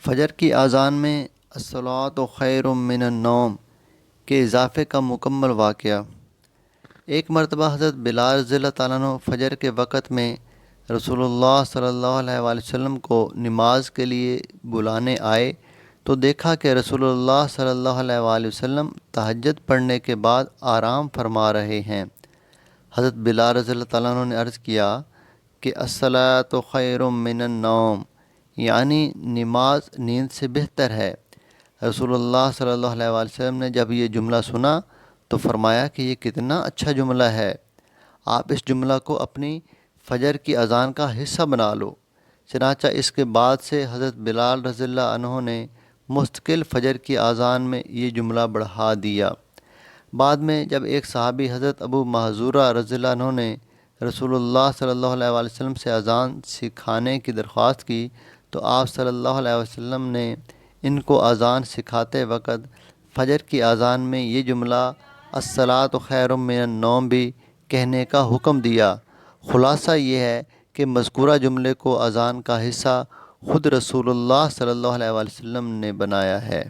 فجر کی اذان میں الصلاۃ خیر من النوم کے اضافے کا مکمل واقعہ۔ ایک مرتبہ حضرت بلال رضی اللہ تعالیٰ عنہ فجر کے وقت میں رسول اللہ صلی اللہ علیہ وآلہ وسلم کو نماز کے لیے بلانے آئے تو دیکھا کہ رسول اللہ صلی اللہ علیہ وآلہ وسلم تہجد پڑھنے کے بعد آرام فرما رہے ہیں۔ حضرت بلال رضی اللہ تعالیٰ عنہ نے عرض کیا کہ الصلاۃ خیر من النوم، یعنی نماز نیند سے بہتر ہے۔ رسول اللہ صلی اللہ علیہ وآلہ وسلم نے جب یہ جملہ سنا تو فرمایا کہ یہ کتنا اچھا جملہ ہے، آپ اس جملہ کو اپنی فجر کی اذان کا حصہ بنا لو۔ چنانچہ اس کے بعد سے حضرت بلال رضی اللہ عنہ نے مستقل فجر کی اذان میں یہ جملہ بڑھا دیا۔ بعد میں جب ایک صحابی حضرت ابو محذورہ رضی اللہ عنہ نے رسول اللہ صلی اللہ علیہ وآلہ وسلم سے اذان سکھانے کی درخواست کی تو آپ صلی اللہ علیہ وسلم نے ان کو اذان سکھاتے وقت فجر کی اذان میں یہ جملہ الصلاۃ خیر من النوم بھی کہنے کا حکم دیا۔ خلاصہ یہ ہے کہ مذکورہ جملے کو اذان کا حصہ خود رسول اللہ صلی اللہ علیہ وآلہ وسلم نے بنایا ہے۔